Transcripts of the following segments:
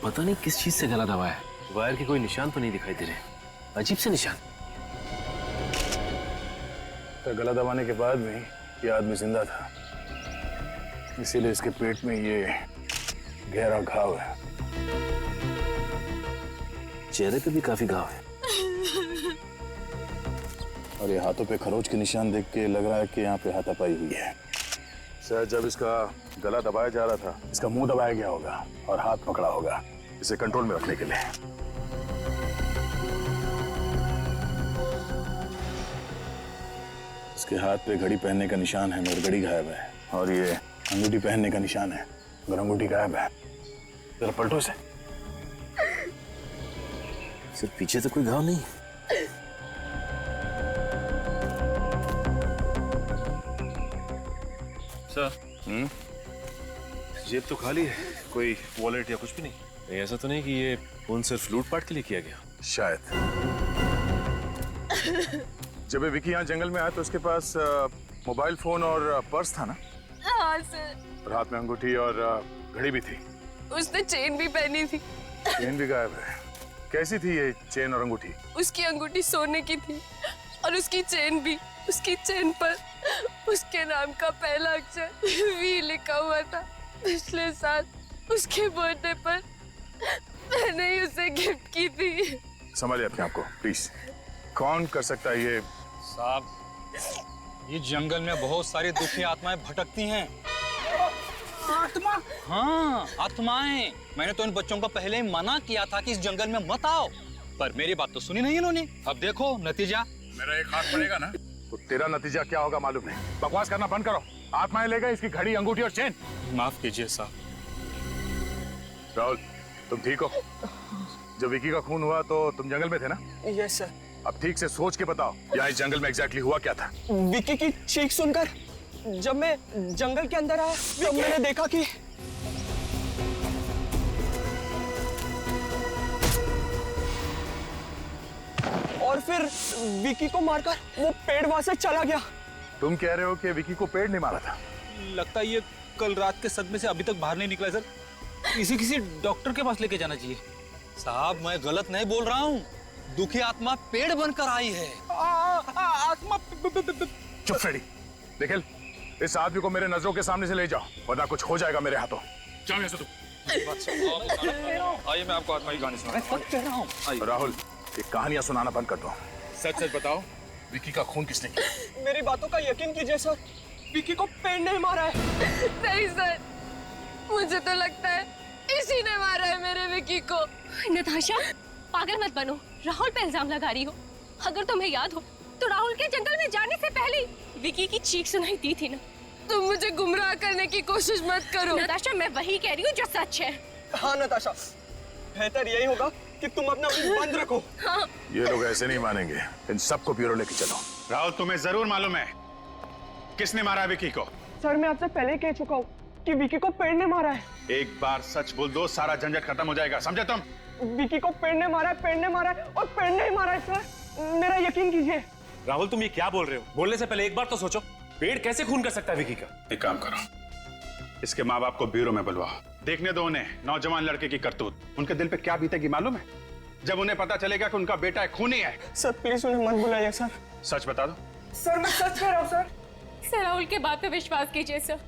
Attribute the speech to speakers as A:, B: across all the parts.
A: पता नहीं किस चीज से गला दबाया है। वायर के कोई निशान तो नहीं दिखाई दे रहे, अजीब से निशान।
B: तो गला दबाने के बाद भी ये आदमी जिंदा था, इसीलिए इसके पेट में ये गहरा घाव है।
A: चेहरे पे भी काफी घाव है
B: और ये हाथों पे खरोच के निशान देख के लग रहा है कि यहाँ पे हाथापाई हुई है। शायद जब इसका गला दबाया जा रहा था, इसका मुंह दबाया गया होगा और हाथ पकड़ा होगा इसे कंट्रोल में रखने के लिए। इसके हाथ पे घड़ी पहनने का निशान है मगर घड़ी गायब है, और ये अंगूठी पहनने का निशान है मगर अंगूठी गायब है। जरा पलटो इसे।
A: सिर्फ पीछे तो कोई घाव नहीं। सर जेब तो खाली है, कोई वॉलेट या कुछ भी नहीं। ऐसा तो नहीं कि ये फोन सिर्फ लूटपाट के लिए किया गया?
B: शायद जब ये विकी यहाँ जंगल में आया तो उसके पास मोबाइल फोन और पर्स था ना?
C: हाँ सर।
B: और हाथ में अंगूठी और घड़ी भी थी।
C: उसने चेन भी पहनी थी।
B: चेन भी गायब है। कैसी थी ये चेन और अंगूठी?
C: उसकी अंगूठी सोने की थी और उसकी चेन भी। उसकी चेन पर उसके नाम का पहला अक्षर वी लिखा हुआ था। पिछले साल उसके बर्थडे पर मैंने ही उसे गिफ्ट की थी।
B: संभालिए अपने आप को प्लीज। कौन कर सकता है ये?
D: साहब, ये जंगल में बहुत सारी दुखी आत्माएं भटकती हैं। आत्मा? हाँ, आत्माएं। मैंने तो इन बच्चों को पहले ही मना किया था कि इस जंगल में मत आओ, पर मेरी बात तो सुनी नहीं इन्होंने। अब देखो नतीजा।
B: मेरा एक हाथ पड़ेगा ना तो तेरा नतीजा क्या होगा मालूम नहीं। बकवास करना बंद करो। आत्माएं ले गए इसकी घड़ी, अंगूठी और चेन।
D: माफ कीजिए साहब।
B: राहुल, तुम ठीक हो? जब विकी का खून हुआ तो तुम जंगल में थे ना?
E: Yes sir.
B: अब ठीक से सोच के बताओ, यहाँ इस जंगल में एग्जैक्टली हुआ क्या था?
E: विकी की चीख सुनकर जब मैं जंगल के अंदर आया तब मैंने देखा कि और फिर विकी को मारकर वो पेड़ वहां से चला गया।
B: तुम कह रहे हो कि विकी को पेड़ ने मारा था?
D: लगता है ये कल रात के सदमे से अभी तक बाहर नहीं निकला सर। किसी डॉक्टर के पास लेके जाना चाहिए। साहब, मैं गलत नहीं बोल रहा हूँ। दुखी आत्मा पेड़ बनकर आई है। आत्मा।
B: चुप फ्रेडी। निखिल, इस आदमी को मेरे नजरों के सामने से ले जाओ वरना कुछ हो जाएगा मेरे हाथों। जाओ यहाँ से तुम।
D: आइए, मैं आपको आत्मा की कहानी सुनाऊं।
B: राहुल, ये कहानियां सुनाना बंद कर दो।
A: सच सच बताओ, विकी का खून किसने किया?
E: मेरी बातों का यकीन कीजिए सर, विकी को पेड़ नहीं मारा है।
C: नहीं सर, मुझे तो लगता है इसी ने मारा है मेरे विकी को।
F: नताशा, पागल मत बनो। राहुल पे इल्जाम लगा रही हो। अगर तुम्हें याद हो तो राहुल के जंगल में जाने से पहले विकी की चीख सुनाई दी थी ना।
C: तुम मुझे गुमराह करने की कोशिश मत करो।
F: नताशा, मैं वही कह रही हूँ जो सच है।
E: हाँ नताशा, बेहतर यही होगा कि तुम अपना मुंह बंद रखो।
C: हाँ।
B: ये लोग ऐसे नहीं मानेंगे। इन सबको ब्यूरो लेके चलो।
G: राहुल, तुम्हें जरूर मालूम है किसने मारा विकी को?
E: सर, मैं आपसे पहले ही कह चुका हूँ कि विकी को पेड़ ने मारा है।
G: एक बार सच बोल दो, सारा झंझट खत्म हो जाएगा, समझे तुम?
E: विकी को पेड़ ने मारा है, पेड़ ने मारा है और पेड़ ने ही मारा है सर। मेरा यकीन कीजिए।
A: राहुल, तुम ये क्या बोल रहे हो? बोलने से पहले एक बार तो सोचो। पेड़ कैसे खून कर सकता है विकी का?
G: एक काम करो, इसके माँ बाप को ब्यूरो में बुलवाओ। देखने दो उन्हें नौजवान लड़के की करतूत। उनके दिल पे क्या बीतेगी मालूम है जब उन्हें पता चलेगा कि उनका बेटा एक खूनी है।
E: सर प्लीज उन्हें मत बुलाइए सर।
G: सच बता दो।
E: सर मैं सच कह रहा हूँ सर।
F: सर, राहुल के बात पे विश्वास कीजिए सर।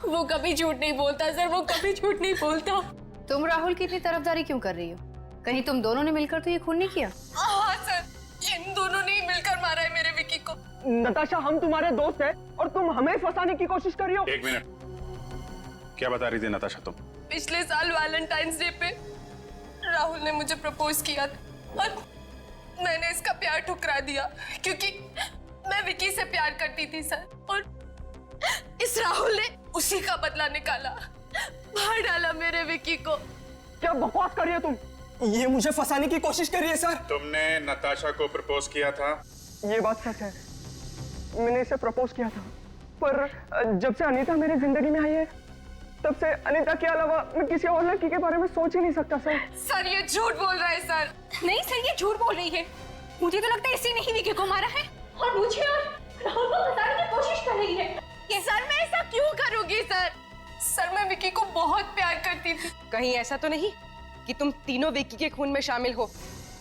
F: वो कभी झूठ नहीं बोलता सर, वो कभी झूठ नहीं बोलता।
H: तुम राहुल की इतनी तरफदारी क्यों कर रही हो? कहीं तुम दोनों ने मिलकर तो ये खून नहीं किया?
C: हाँ सर, इन दोनों ने ही मिलकर मारा है मेरे विकी को।
E: नताशा, हम तुम्हारे दोस्त हैं और तुम हमें फंसाने की कोशिश कर रही हो।
G: एक मिनट, क्या बता रही थी नताशा तुम?
C: पिछले साल वैलेंटाइंस डे पे राहुल ने मुझे प्रपोज किया था और मैंने इसका प्यार ठुकरा दिया क्योंकि मैं विकी से प्यार करती थी सर। और इस राहुल ने उसी का बदला निकाला, मार डाला मेरे विकी को।
E: क्या बकवास कर रही हो तुम? ये मुझे फंसाने की कोशिश कर रही है सर।
G: तुमने नताशा को प्रपोज किया था?
E: ये बात सच है, मैंने इसे प्रपोज किया था, पर जब से अनीता मेरी जिंदगी में आई है तब से अनीता के अलावा मैं किसी और लड़की के बारे में सोच ही नहीं सकता सर।
C: सर ये झूठ बोल रहा है सर।
F: नहीं सर, ये झूठ बोल रही है। मुझे तो लगता है इसी ने ही विकी को मारा है और मुझे और राहुल को फंसाने की कोशिश कर रही है।
C: ये सर मैं ऐसा क्यों करूंगी सर? सर मैं विकी को बहुत प्यार करती थी।
I: कहीं ऐसा तो नहीं
C: कि तुम तीनों विक्की के खून में शामिल हो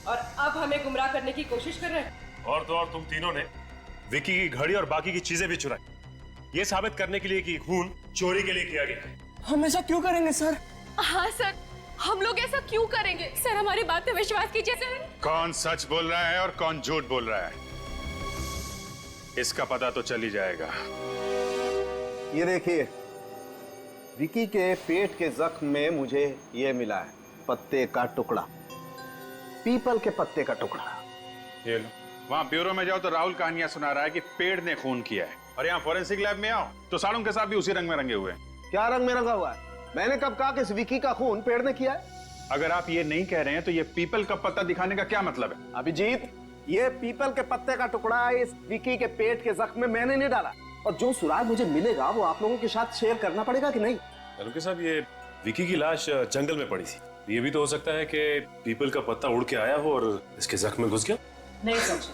C: और अब हमें गुमराह करने की कोशिश कर रहे हैं।
A: और तो और तुम तीनों ने विकी की घड़ी और बाकी की चीजें भी चुराई, ये साबित करने के लिए कि खून चोरी के लिए किया गया है।
E: हम ऐसा क्यों करेंगे सर?
C: हाँ सर, हम लोग ऐसा क्यों करेंगे?
F: सर हमारी बात पे विश्वास कीजिए सर।
G: कौन सच बोल रहा है और कौन झूठ बोल रहा है, इसका पता तो चल ही जाएगा।
I: ये देखिए, विकी के पेट के जख्म में मुझे ये मिला है, पत्ते का टुकड़ा, पीपल के पत्ते का टुकड़ा।
G: ये लो, वहाँ ब्यूरो में जाओ तो राहुल कहानियां सुना रहा है कि पेड़ ने खून किया है, और यहाँ फॉरेंसिक लैब में आओ तो साड़ों के साथ भी उसी रंग में रंगे हुए हैं।
I: क्या रंग में रंगा हुआ है? मैंने कब कहा कि इस विकी का खून पेड़ ने किया है?
G: अगर आप ये नहीं कह रहे हैं तो ये पीपल का पत्ता दिखाने का क्या मतलब है?
I: अभिजीत, ये पीपल के पत्ते का टुकड़ा इस विकी के पेट के जख्म में मैंने नहीं डाला, और जो सुराग मुझे मिलेगा वो आप लोगों के साथ शेयर करना पड़ेगा कि नहीं?
A: के साहब, ये विकी की लाश जंगल में पड़ी थी, ये भी तो हो सकता है कि पीपल का पत्ता उड़ के आया हो और इसके जख्म में घुस गया।
J: नहीं समझे,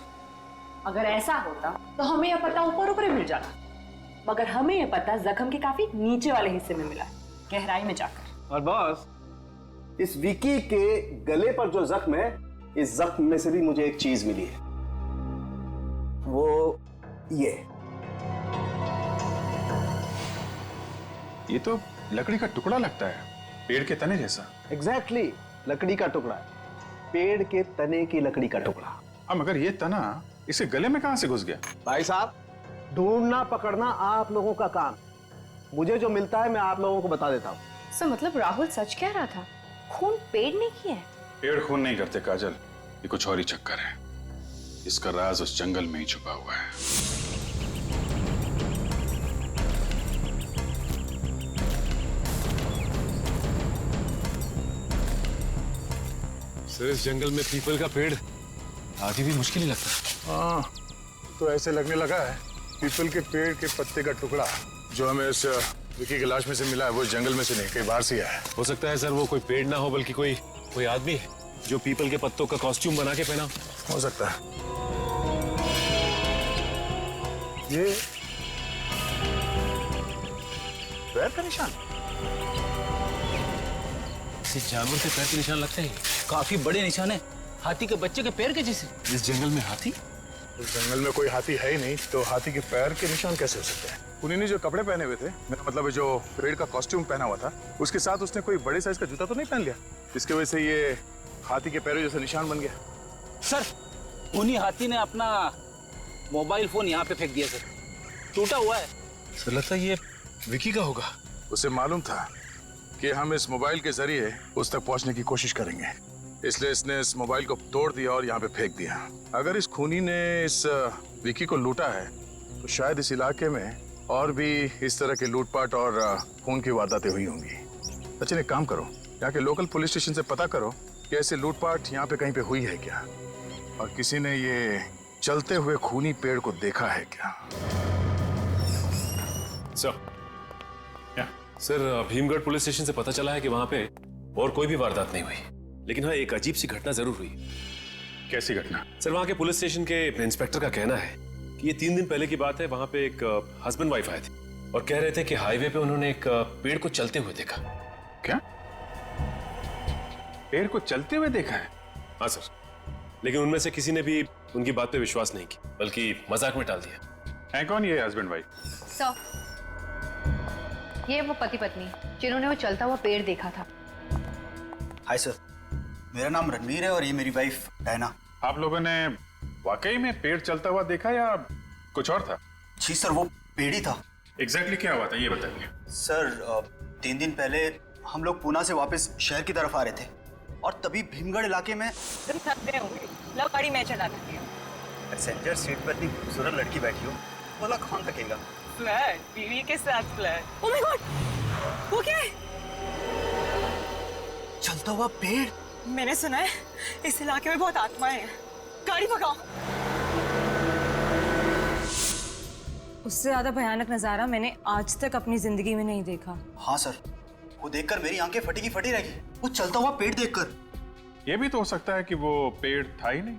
J: अगर ऐसा होता तो हमें यह पता ऊपर ऊपर मिल जाता, मगर हमें यह पता जख्म के काफी नीचे वाले हिस्से में मिला, गहराई में जाकर।
I: और बॉस, इस विकी के गले पर जो जख्म है, इस जख्म में से भी मुझे एक चीज मिली है, वो
G: ये तो लकड़ी का टुकड़ा लगता है, पेड़ के तने जैसा।
I: एग्जैक्टली, लकड़ी का टुकड़ा, पेड़ के तने की लकड़ी का टुकड़ा।
G: अब मगर ये तना इसके गले में कहां से घुस गया?
I: भाई साहब, ढूंढना पकड़ना आप लोगों का काम, मुझे जो मिलता है मैं आप लोगों को बता देता हूँ।
H: सर मतलब राहुल सच कह रहा था, खून पेड़ ने किया है?
G: पेड़ खून नहीं करते काजल, ये कुछ और ही चक्कर है। इसका राज उस जंगल में ही छुपा हुआ है।
A: सर, इस जंगल में पीपल का पेड़ आदि भी मुश्किल ही लगता है।
B: हाँ, तो ऐसे लगने लगा है पीपल के पेड़ के पत्ते का टुकड़ा जो हमें इस विकी की लाश में से मिला है वो जंगल में से नहीं, कहीं बाहर से आया है।
A: हो सकता है सर वो कोई पेड़ ना हो बल्कि कोई आदमी है जो पीपल के पत्तों का कॉस्ट्यूम बना के पहना
B: हो सकता है। ये पैर का निशान,
A: किसी जानवर के पैर के निशान लगते हैं।
D: काफी बड़े निशान है, हाथी के बच्चे के पैर के जैसे।
A: इस जंगल में हाथी?
B: इस जंगल में कोई हाथी है ही नहीं, तो हाथी के पैर के निशान कैसे हो सकते हैं? उन्हीं ने जो कपड़े पहने हुए थे, मेरा मतलब है जो पेड़ का कॉस्ट्यूम पहना हुआ था, उसके साथ उसने कोई बड़े साइज का जूता तो नहीं पहन लिया, जिसकी वजह से ये हाथी के पैरों जैसा निशान बन गया।
D: सर, उन्हीं हाथी ने अपना मोबाइल फोन यहाँ पे फेंक दिया सर, टूटा हुआ है।
A: सर लगता है ये विकी का होगा।
B: उसे मालूम था कि हम इस मोबाइल के जरिए उस तक पहुंचने की कोशिश करेंगे, इसलिए इसने इस मोबाइल को तोड़ दिया और यहाँ पे फेंक दिया। अगर इस खूनी ने इस विकी को लूटा है तो शायद इस इलाके में और भी इस तरह के लूटपाट और खून की वारदातें हुई होंगी। अच्छा, एक काम करो, यहाँ के लोकल पुलिस स्टेशन से पता करो कि ऐसे लूटपाट यहाँ पे कहीं पे हुई है क्या, और किसी ने ये चलते हुए खूनी पेड़ को देखा है क्या।
A: सर, भीमगढ़ पुलिस स्टेशन से पता चला है कि वहां पे और कोई भी वारदात नहीं हुई, लेकिन हाँ एक अजीब सी घटना जरूर हुई।
G: कैसी घटना?
A: सर, वहां के पुलिस स्टेशन के इंस्पेक्टर का कहना है कि ये 3 दिन पहले की बात है, वहां पे एक हस्बैंड वाइफ आए थे और कह रहे थे कि हाईवे पे उन्होंने एक पेड़ को चलते हुए देखा।
G: क्या? पेड़ को चलते हुए देखा है?
A: हाँ सर, लेकिन उनमें से किसी ने भी उनकी बात पे विश्वास नहीं किया, बल्कि मजाक में टाल दिया।
G: है कौन ये हस्बैंड वाइफ?
H: सर, ये वो पति पत्नी जिन्होंने वो चलता हुआ पेड़ देखा था।
K: हाय सर, मेरा नाम रणवीर है और ये मेरी वाइफ डायना।
G: आप लोगों ने वाकई में पेड़ चलता हुआ देखा या कुछ और था?
K: जी सर, वो पेड़ ही था।
G: एग्जैक्टली क्या हुआ था ये बताइए।
K: सर, 3 दिन पहले हम लोग पूना से वापस शहर की तरफ आ रहे थे और तभी भीमगढ़ इलाके में
J: तुम थक गए होंगे, लो गाड़ी मैं चला देती हूँ।
K: पैसेंजर सीट पर इतनी खूबसूरत लड़की बैठी हो, बोला कौन थकेगा।
J: फ्लर्ट, बीवी के साथ फ्लर्ट। ओह माय गॉड, वो क्या है?
K: चलता हुआ पेड़।
J: मैंने सुना है इस इलाके में बहुत आत्माएं हैं, गाड़ी भगाओ। उससे ज्यादा भयानक नजारा मैंने आज तक अपनी जिंदगी में नहीं देखा।
K: हाँ सर, वो देखकर मेरी आंखें फटी की फटी रह गई, वो चलता हुआ पेड़ देखकर।
G: ये भी तो हो सकता है कि वो पेड़ था ही नहीं,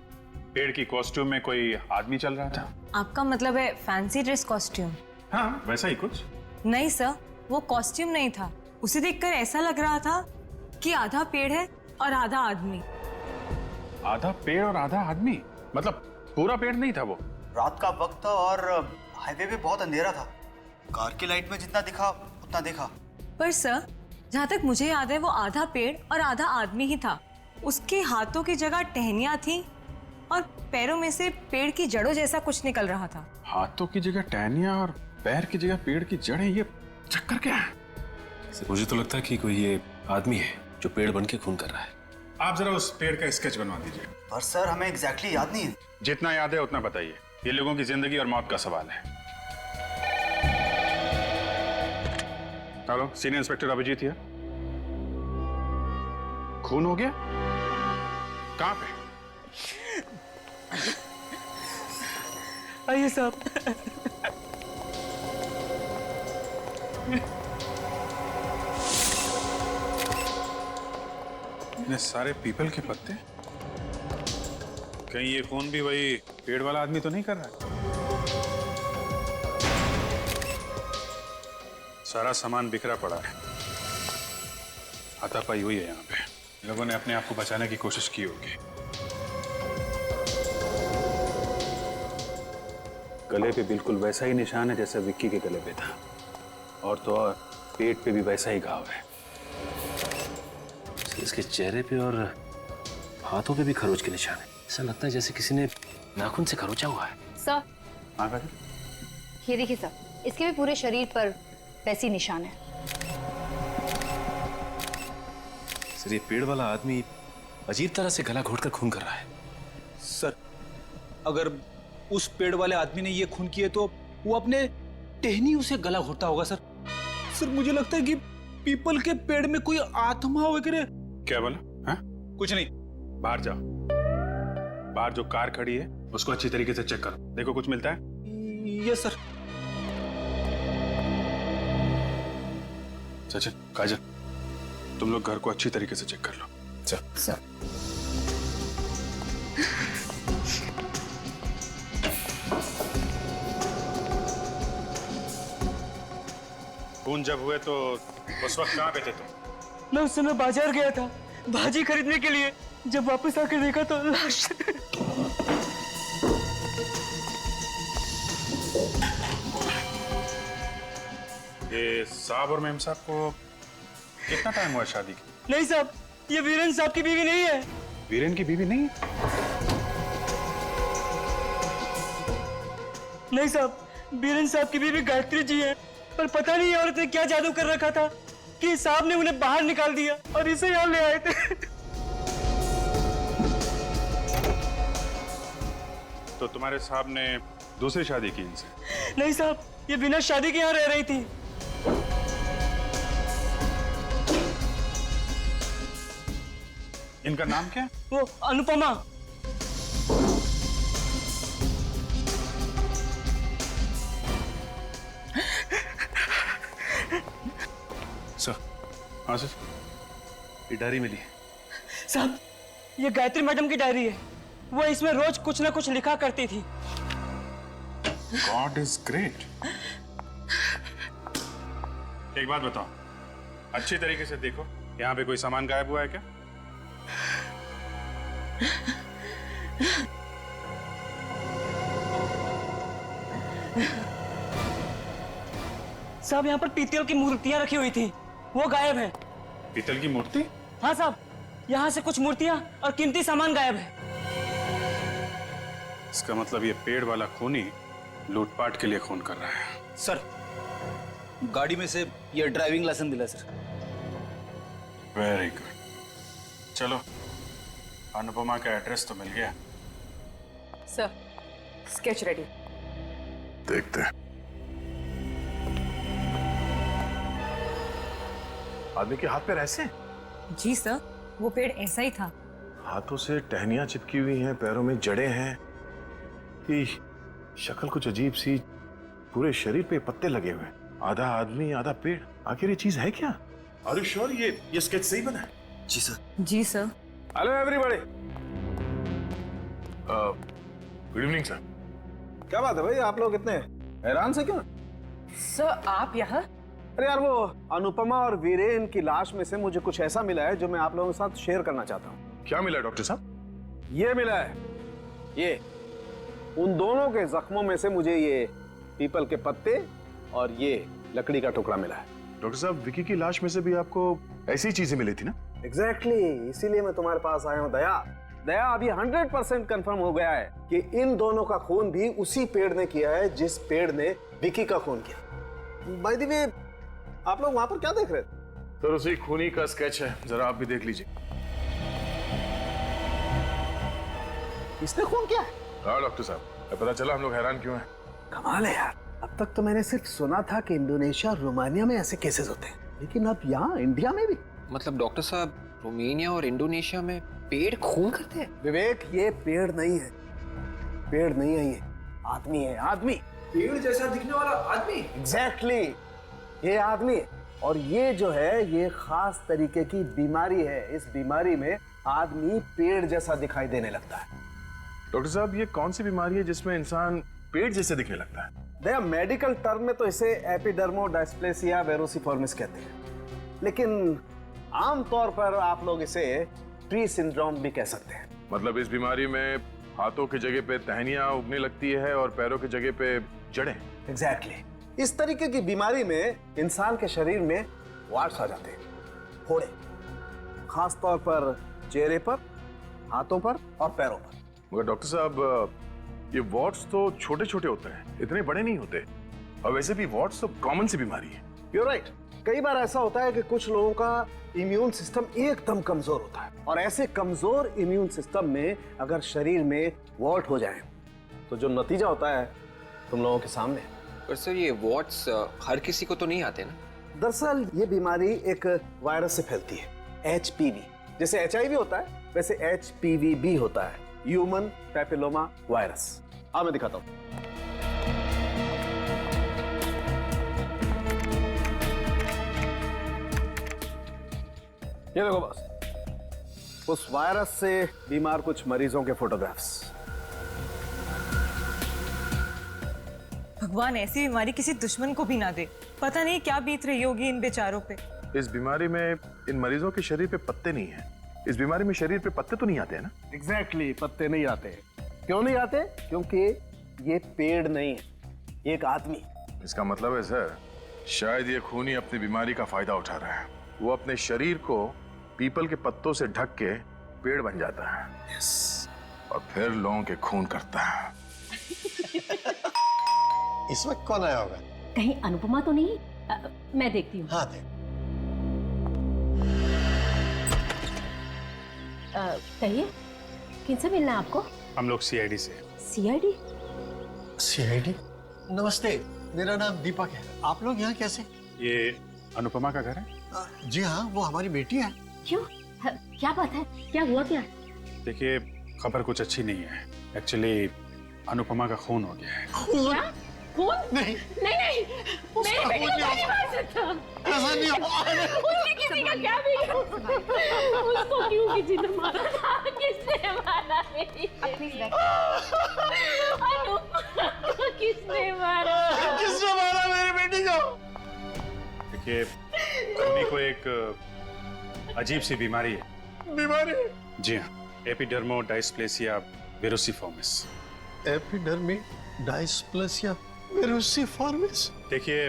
G: पेड़ की कॉस्ट्यूम में कोई आदमी चल रहा था।
J: आपका मतलब है फैंसी ड्रेस कॉस्ट्यूम?
G: हाँ, वैसा ही कुछ।
J: नहीं सर, वो कॉस्ट्यूम नहीं था, उसे देखकर ऐसा लग रहा था कि आधा पेड़ है और आधा आदमी।
G: आधा पेड़ और आधा आदमी? मतलब पूरा पेड़ नहीं था वो?
K: रात का वक्त था और हाईवे पे बहुत अंधेरा था। कार की लाइट में जितना दिखा उतना देखा।
J: पर सर, जहाँ तक मुझे याद है वो आधा पेड़ और आधा आदमी ही था। उसके हाथों की जगह टहनियां थी और पैरों में से पेड़ की जड़ों जैसा कुछ निकल रहा था।
G: हाथों की जगह टहनियां और पैर की जगह पेड़ की जड़ें, ये चक्कर क्या है?
A: मुझे तो लगता है कि कोई ये आदमी है जो पेड़ बन के खून कर रहा है।
G: आप जरा उस पेड़ का स्केच बनवा दीजिए।
K: पर सर हमें एग्जैक्टली याद नहीं है।
G: जितना याद है उतना बताइए, ये लोगों की जिंदगी और मौत का सवाल है। Hello, senior inspector Abhijeet here. खून हो गया? कहां पे?
E: आइए साहब।
G: इतने सारे पीपल के पत्ते? कहीं ये खून भी वही पेड़ वाला आदमी तो नहीं कर रहा है? सारा सामान बिखरा पड़ा है, हाथापाई हुई है यहाँ पे। लोगों ने अपने आप को बचाने की कोशिश की होगी। गले पे बिल्कुल वैसा ही निशान है जैसा विक्की के गले पे था, और तो और पेट पे भी वैसा ही घाव है।
A: इसके चेहरे पे और हाथों पे भी खरोच के निशान है। ऐसा लगता है जैसे किसी ने नाखून से खरोचा हुआ है।
H: सर,
G: हाँ भाई,
H: ये देखिए सर, इसके भी पूरे शरीर पर वैसी निशान है।
A: सर, ये पेड़ वाला आदमी अजीब तरह से गला घोटकर खून कर रहा है।
D: सर, अगर उस पेड़ वाले आदमी ने ये खून किए तो वो अपने टहनियों से गला घोटता होगा सर। सर, मुझे लगता है कि पीपल के पेड़ में कोई आत्मा वगैरह।
G: क्या बोला? हाँ?
D: कुछ नहीं।
G: बाहर जाओ, बाहर जो कार खड़ी है उसको अच्छी तरीके से चेक करो, देखो कुछ मिलता है।
D: Yes sir.
G: सचिन, काजल, तुम लोग घर को अच्छी तरीके से चेक कर लो।
H: सर,
G: खून जब हुए तो उस वक्त कहाँ पे थे तुम?
E: मैं उस समय बाजार गया था भाजी खरीदने के लिए। जब वापस आकर देखा तो लाश।
G: ये साहब और मैम साहब को कितना टाइम हुआ शादी की?
E: नहीं साहब, ये वीरेन साहब की बीवी नहीं है।
G: वीरेन की बीवी नहीं?
E: नहीं साहब, वीरेन साहब की बीवी गायत्री जी है। पर पता नहीं ये औरत ने क्या जादू कर रखा था कि साहब ने उन्हें बाहर निकाल दिया और इसे यहाँ ले आए थे।
G: तो तुम्हारे साहब ने दूसरी शादी की इनसे?
E: नहीं साहब, ये बिना शादी के यहाँ रह रही थी।
G: इनका नाम क्या है?
E: वो अनुपमा।
G: सर, हाँ सर,
A: ये डायरी मिली है।
E: साहब, ये गायत्री मैडम की डायरी है। वो इसमें रोज कुछ ना कुछ लिखा करती थी।
G: God is great. एक बात बताओ, अच्छी तरीके से देखो, यहाँ पे कोई सामान गायब हुआ है क्या?
E: साहब, यहाँ पर पीतल की मूर्तियां रखी हुई थी, वो गायब है।
G: पीतल की मूर्ति?
E: हाँ साहब, यहाँ से कुछ मूर्तियां और कीमती सामान गायब है।
G: इसका मतलब ये पेड़ वाला खूनी लूटपाट के लिए खून कर रहा है।
D: सर, गाड़ी में से ये ड्राइविंग लाइसेंस दिला सर।
G: Very good. चलो, अनुपमा का एड्रेस तो मिल गया।
J: Sir, sketch ready.
B: देखते हैं। आदमी के हाथ पैर ऐसे?
J: जी सर, वो पेड़ ऐसा ही था।
B: हाथों से टहनियां चिपकी हुई हैं, पैरों में जड़ें हैं। ये शक्ल कुछ अजीब सी, पूरे शरीर पे पत्ते लगे हुए हैं। आधा आदमी आधा पेड़, आखिर ये चीज है क्या? आर यू श्योर ये स्केच सही बना है?
K: जी सर।
J: जी sir.
B: Hello everybody. Good evening sir. क्या बात है भाई, आप लोग इतने हैरान से क्यों?
J: सर, आप यहाँ?
I: अरे यार, वो अनुपमा और वीरेन की लाश में से मुझे कुछ ऐसा मिला है जो मैं आप लोगों के साथ शेयर करना चाहता हूँ।
B: क्या मिला डॉक्टर साहब?
I: ये मिला है, ये उन दोनों के जख्मों में से मुझे ये पीपल के पत्ते और ये लकड़ी का टुकड़ा मिला है।
B: डॉक्टर साहब, विकी की लाश में से भी आपको ऐसी चीजें मिली थी ना?
I: एग्जैक्टली, इसीलिए मैं तुम्हारे पास आया हूँ दया। दया, अभी 100% कंफर्म हो गया है कि इन दोनों का खून भी उसी पेड़ ने किया है जिस पेड़ ने विकी का खून किया। बाय द वे, आप लोग वहां पर क्या देख रहे थे?
B: सर, उसी खूनी का स्केच है, जरा आप भी देख लीजिए।
I: इसने खून किया है?
B: हाँ डॉक्टर साहब, अब पता चला हम लोग हैरान क्यों हैं।
I: कमाल है यार, अब तक तो मैंने सिर्फ सुना था कि इंडोनेशिया और रोमानिया में ऐसे केसेस होते हैं, लेकिन अब यहाँ इंडिया में भी।
L: मतलब डॉक्टर साहब, रोमानिया और इंडोनेशिया में पेड़ खून करते हैं?
I: विवेक, ये पेड़ नहीं है, पेड़ नहीं है, ये आदमी है, आदमी।
K: पेड़ जैसा दिखने वाला आदमी?
I: एग्जैक्टली, ये आदमी है। और ये जो है, ये खास तरीके की बीमारी है। इस बीमारी में आदमी पेड़ जैसा दिखाई देने लगता है।
B: डॉक्टर साहब, ये कौन सी बीमारी है जिसमें इंसान पेड़ जैसे दिखने लगता है?
I: दया, मेडिकल टर्म में तो इसे एपिडर्मोडायस्प्लेसिया वेरोसिफॉर्मिस कहते हैं, लेकिन आमतौर पर आप लोग इसे ट्री सिंड्रोम भी कह सकते हैं।
B: मतलब इस बीमारी में हाथों की जगह पे टहनियां उगने लगती है और पैरों की जगह पे जड़ें।
I: एग्जैक्टली, इस तरीके की बीमारी में इंसान के शरीर में वार्ट्स आ जाते हैं, फोड़े, खास तौर पर चेहरे पर, हाथों पर और पैरों पर।
B: मगर डॉक्टर साहब, ये वॉट्स तो छोटे छोटे होते हैं, इतने बड़े नहीं होते। और वैसे भी वॉट्स तो कॉमन सी बीमारी है।
I: You're right. कई बार ऐसा होता है कि कुछ लोगों का इम्यून सिस्टम एकदम कमजोर होता है, और ऐसे कमजोर इम्यून सिस्टम में अगर शरीर में वॉट हो जाए तो जो नतीजा होता है तुम लोगों के सामने।
L: पर सर, ये वॉट्स हर किसी को तो नहीं आते ना?
I: दरअसल ये बीमारी एक वायरस से फैलती है, HPV। जैसे HIV होता है, वैसे HPV भी होता है, ह्यूमन पैपिलोमा वायरस। मैं दिखाता हूं। ये देखो बस, उस वायरस से बीमार कुछ मरीजों के फोटोग्राफ्स।
J: भगवान ऐसी बीमारी किसी दुश्मन को भी ना दे। पता नहीं क्या बीत रही होगी इन बेचारों पे।
B: इस बीमारी में इन मरीजों के शरीर पे पत्ते नहीं हैं। इस बीमारी में शरीर पे पत्ते तो नहीं आते हैं ना?
I: एग्जैक्टली, पत्ते नहीं आते। क्यों नहीं आते? क्योंकि ये पेड़ नहीं है, ये एक आदमी।
B: इसका मतलब है सर, शायद ये खूनी अपनी बीमारी का फायदा उठा रहा है। वो अपने शरीर को पीपल के पत्तों से ढक के पेड़ बन जाता है।
I: yes.
B: और फिर लोगों के खून करता है।
M: इस वक्त कौन आया होगा?
F: कहीं अनुपमा तो नहीं? मैं देखती हूँ।
M: हाँ देख।
F: कहिए, किनसे मिलना है आपको?
G: हम लोग CID से।
F: CID?
M: CID? नमस्ते, मेरा नाम दीपक है। आप लोग यहाँ कैसे?
G: ये अनुपमा का घर है?
M: जी हाँ, वो हमारी बेटी है।
F: क्यों? क्या बात है? क्या हुआ क्या?
G: देखिए, खबर कुछ अच्छी नहीं है। एक्चुअली अनुपमा का खून हो गया है।
F: क्या? खून?
M: नहीं
F: नहीं नहीं, मेरी बेटी को नहीं मार सकता।
M: ऐसा नहीं हो।
F: उसने किसी का क्या बिगाड़ा? उसको क्यों किसी ने मारा? किसने मारा मेरी बेटी? अनुपमा को किसने मारा?
M: किसने मारा मेरी बेटी को?
G: देखिए, खूनी को एक अजीब सी बीमारी है।
M: बीमारी?
G: जी हाँ, एपिडर्मोडायस्प्लेसिया वेरोसिफॉर्मिस।
M: एपिडर्मोडायस्प्लेसिया वेरोसिफॉर्मिस?
G: देखिए,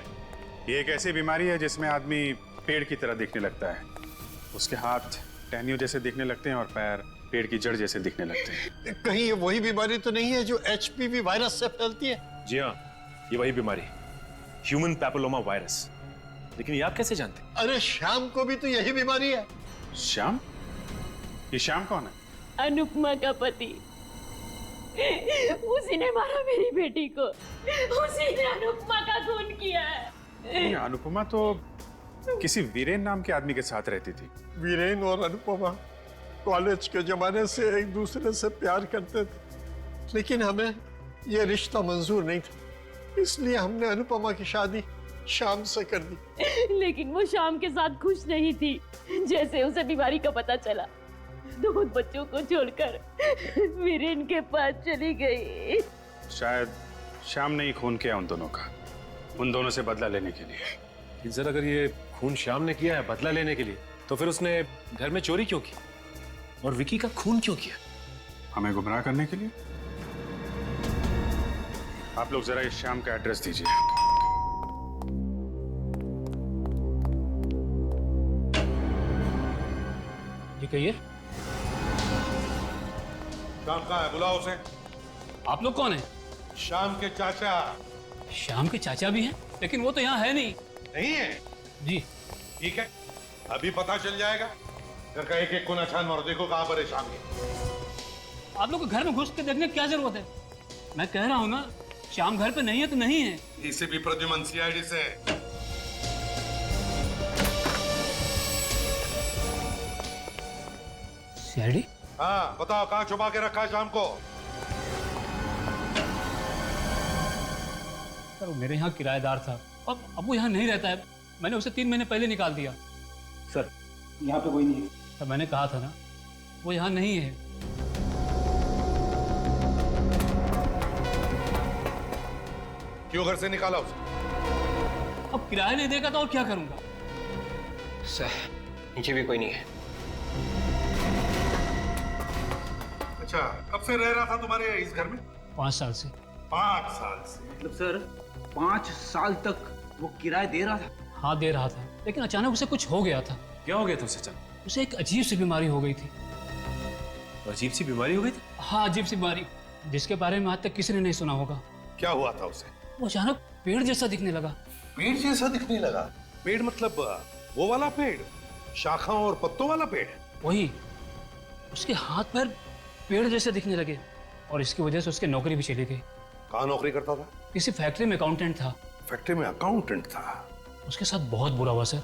G: ये एक ऐसी बीमारी है जिसमें आदमी पेड़ की तरह दिखने लगता है। उसके हाथ टहनियों जैसे दिखने लगते हैं और पैर पेड़ की जड़ जैसे दिखने लगते हैं।
M: कहीं ये वही बीमारी तो नहीं है जो HPV वायरस से फैलती है?
A: जी हाँ, ये वही बीमारी, ह्यूमन पैपिलोमा वायरस। लेकिन ये आप कैसे जानते?
M: अरे श्याम को भी तो यही बीमारी है।
G: श्याम? ये श्याम कौन है?
F: अनुपमा का पति। उसी ने मारा मेरी बेटी को। उसी ने अनुपमा का खून किया है।
G: ये अनुपमा तो किसी वीरेन नाम के आदमी के साथ रहती थी।
M: वीरेन और अनुपमा कॉलेज के जमाने से एक दूसरे से प्यार करते थे, लेकिन हमें यह रिश्ता मंजूर नहीं था, इसलिए हमने अनुपमा की शादी शाम से कर दी।
F: लेकिन वो शाम के साथ खुश नहीं थी। जैसे उसे बीमारी का पता चला, 2 बच्चों को छोड़कर वीरेन के पास चली गई।
G: शायद श्याम ने ही खून किया उन दोनों का, उन दोनों से बदला लेने के लिए।
A: कि सर अगर ये खून श्याम ने किया है बदला लेने के लिए, तो फिर उसने घर में चोरी क्यों की और विकी का खून क्यों किया?
G: हमें गुमराह करने के लिए? आप लोग जरा इस श्याम का एड्रेस दीजिए।
N: जी कहिए।
O: श्याम कहाँ है? बुलाओ उसे।
N: आप लोग कौन हैं?
O: श्याम के चाचा।
N: श्याम के चाचा भी हैं, लेकिन वो तो यहाँ है नहीं।
O: नहीं है?
N: जी
O: ठीक है, अभी पता चल जाएगा। घर का एक एक कोना छान मारो, देखो कहाँ पर है श्याम के।
N: आप लोग को घर में घुस के देखने की क्या जरूरत है? मैं कह रहा हूँ ना, श्याम घर पे नहीं है तो नहीं है।
O: इसे भी प्रद्युमन सीआईडी से।
N: सीआईडी?
O: हाँ बताओ, कहाँ छुपा के रखा है श्याम को?
N: सर वो मेरे यहाँ किराएदार था, अब वो यहाँ नहीं रहता है। मैंने उसे 3 महीने पहले निकाल दिया।
K: सर यहाँ पे कोई नहीं है।
N: सर मैंने कहा था ना, वो यहाँ नहीं है।
O: क्यों घर से निकाला उसे?
N: अब किराया नहीं देगा तो और क्या करूंगा?
L: सर नीचे भी कोई नहीं है।
O: अच्छा, कब से रह रहा था तुम्हारे इस घर में?
N: 5 साल से।
O: 5 साल से?
K: मतलब सर 5 साल तक वो किराया दे रहा था?
N: हाँ दे रहा था, लेकिन अचानक उसे कुछ हो गया था।
A: क्या हो गया था उसे अचानक?
N: उसे एक अजीब सी बीमारी हो गई थी।
A: अजीब सी बीमारी हो गई थी?
N: हाँ अजीब सी बीमारी, जिसके बारे में आज तक किसी ने नहीं सुना होगा।
O: क्या हुआ था उसे?
N: वो अचानक पेड़ जैसा दिखने लगा।
O: पेड़ जैसा दिखने लगा? पेड़ मतलब वो वाला पेड़, शाखाओं और पत्तों वाला पेड़?
N: वही। उसके हाथ पैर पेड़ जैसे दिखने लगे और इसकी वजह से उसकी नौकरी भी चली गई।
O: कहाँ नौकरी करता था?
N: किसी फैक्ट्री में अकाउंटेंट था।
O: फैक्ट्री में अकाउंटेंट था?
N: उसके साथ बहुत बुरा हुआ सर।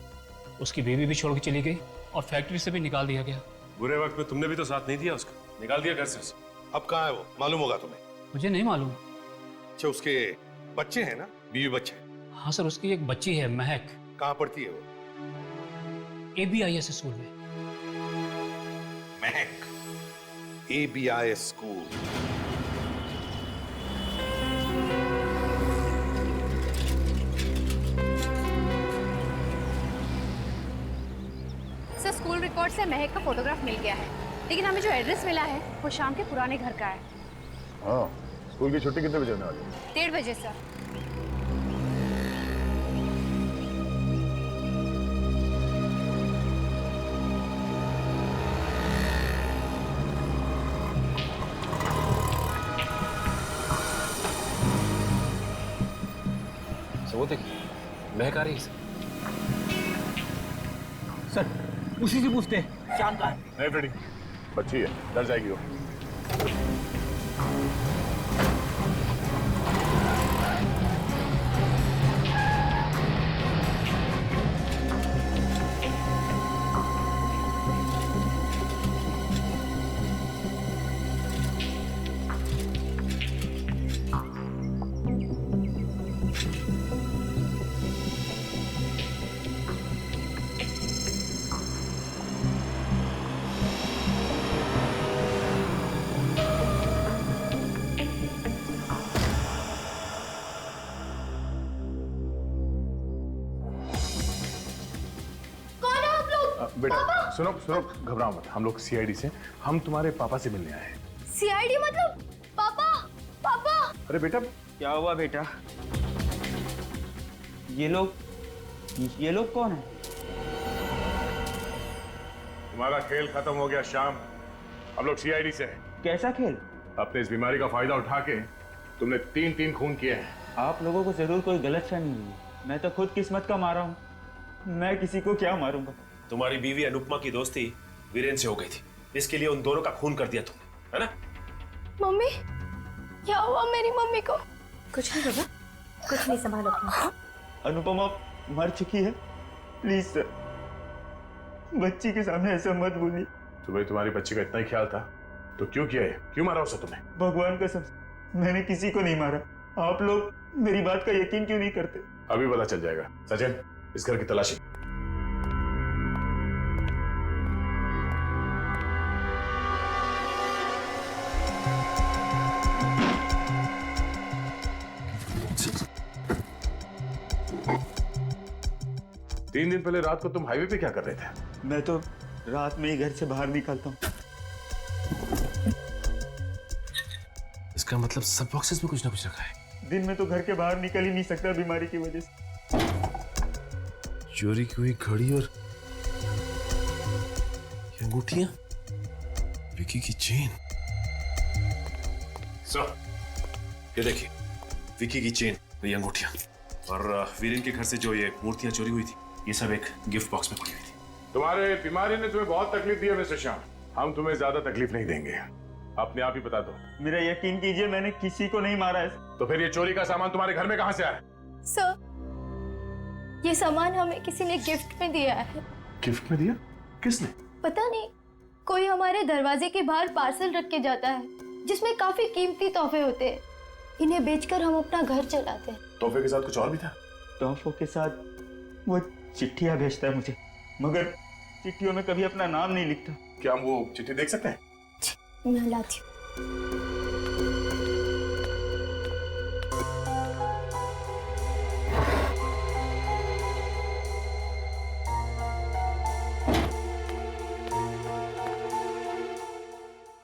N: उसकी बीवी भी छोड़ के चली गई और फैक्ट्री से भी निकाल दिया गया।
A: बुरे वक्त में तुमने भी तो साथ नहीं दिया उसका, निकाल दिया घर से उसे।
O: अब कहाँ है वो? मालूम होगा तुम्हें?
N: मुझे नहीं मालूम।
O: अच्छा, उसके बच्चे हैं ना? बीवी बच्चे?
N: हाँ सर, उसकी एक बच्ची है महक।
O: कहाँ पढ़ती है वो?
N: ABIS स्कूल में।
O: महक? ABIS school?
H: Sir school record से महक का फोटोग्राफ मिल गया है, लेकिन हमें जो एड्रेस मिला है वो शाम के पुराने घर का है।
B: हाँ, स्कूल की छुट्टी कितने बजे होने वाली है?
H: 1:30 बजे सर।
A: वो देखिए, महक आ रही है
K: सर। उसी से पूछते हैं श्याम कहाँ है?
B: नहीं फ्रेडी, बच्ची है, डर जाएगी वो। बेटा सुनो सुनो, घबराओ मत, हम लोग CID से, हम तुम्हारे पापा से मिलने आए हैं।
C: CID मतलब? पापा, पापा।
B: अरे बेटा
K: क्या हुआ बेटा? ये लोग कौन है?
B: तुम्हारा खेल खत्म हो गया श्याम, हम लोग CID से हैं।
K: कैसा खेल?
B: अपने इस बीमारी का फायदा उठा के तुमने 3 खून किए हैं।
K: आप लोगों को जरूर कोई गलतफहमी हुई है। मैं तो खुद किस्मत का मारा हूँ, मैं किसी को क्या मारूंगा।
A: तुम्हारी बीवी अनुपमा की दोस्ती वीरेन से हो गई थी, इसके लिए उन दोनों का खून कर दिया तुमने, है ना?
C: मम्मी, क्या हुआ मेरी मम्मी को?
J: कुछ नहीं बाबा, कुछ नहीं, संभालो अपना।
K: अनुपमा मर चुकी है, प्लीज सर बच्ची के सामने ऐसा मत बोलिए।
B: तुम्हें तुम्हारी बच्ची का इतना ही ख्याल था तो क्यों किया है? क्यों मारा उसे तुमने?
K: भगवान कसम मैंने किसी को नहीं मारा। आप लोग मेरी बात का यकीन क्यों नहीं करते?
B: अभी पता चल जाएगा। सचिन, इस घर की तलाशी। 3 दिन पहले रात को तुम हाईवे पे क्या कर रहे थे?
P: मैं तो रात में ही घर से बाहर निकलता हूँ।
A: इसका मतलब सब बॉक्सेस में कुछ ना कुछ रखा है।
P: दिन में तो घर के बाहर निकल ही नहीं सकता बीमारी की वजह से।
A: चोरी की हुई घड़ी और ये अंगूठियां, विकी की चेन। ये देखिए, विकी की चेन, ये अंगूठियां और वीरेन के घर से जो ये मूर्तियां चोरी हुई थी, ये सब एक गिफ्ट बॉक्स में पड़ी हुई थी।
B: तुम्हारे बीमारी ने तुम्हें बहुत तकलीफ दी है मिस्टर श्याम। हम तुम्हें ज्यादा तकलीफ नहीं देंगे, अपने आप ही बता दो।
P: मेरा यकीन कीजिए, मैंने किसी को नहीं मारा है।
B: तो फिर ये चोरी का सामान तुम्हारे घर में कहां से आया?
C: सर, ये सामान हमें किसी ने गिफ्ट में दिया है।
B: गिफ्ट में दिया? किसने?
C: पता नहीं, कोई हमारे दरवाजे के बाहर पार्सल रख के जाता है जिसमें काफी कीमती तोहफे होते हैं। इन्हें बेचकर हम अपना घर चलाते हैं।
B: तोहफे के साथ कुछ और भी था?
P: तोहफों के साथ वो चिट्ठियां भेजता है मुझे, मगर चिट्ठियों में कभी अपना नाम नहीं लिखता।
B: क्या हम वो चिट्ठी देख सकते हैं?
C: मैं लाती हूँ।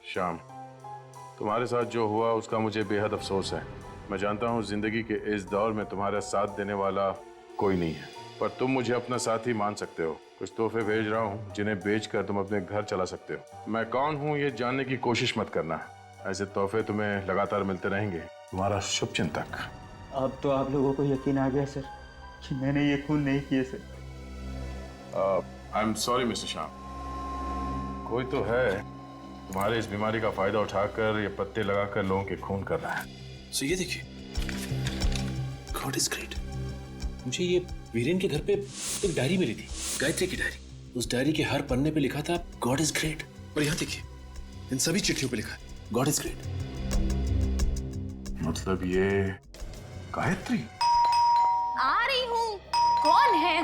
B: श्याम, तुम्हारे साथ जो हुआ उसका मुझे बेहद अफसोस है। मैं जानता हूँ जिंदगी के इस दौर में तुम्हारा साथ देने वाला कोई नहीं है, पर तुम मुझे अपना साथी मान सकते हो। कुछ तोहफे भेज रहा हूँ जिन्हें बेचकर तुम अपने घर चला सकते हो। मैं कौन हूँ ये जानने की कोशिश मत करना। ऐसे तोहफे तुम्हें लगातार मिलते रहेंगे। तुम्हारा शुभचिंतक।
P: अब तो आप लोगों को यकीन आ गया सर कि मैंने ये खून नहीं किए sir.
B: I am sorry mister Shyam. कोई तो है तुम्हारे इस बीमारी का फायदा उठाकर ये पत्ते लगाकर लोगों के खून कर रहा है।
A: सो ये देखिए, गॉड इज ग्रेट। मुझे ये वीरेन के घर पे एक डायरी मिली थी, गायत्री की डायरी। उस डायरी के हर पन्ने पे लिखा था गॉड इज ग्रेट। और यहाँ देखिए, इन सभी चिट्ठियों पे लिखा है गॉड इज ग्रेट।
B: मतलब ये गायत्री?
Q: आ रही हूँ। कौन है?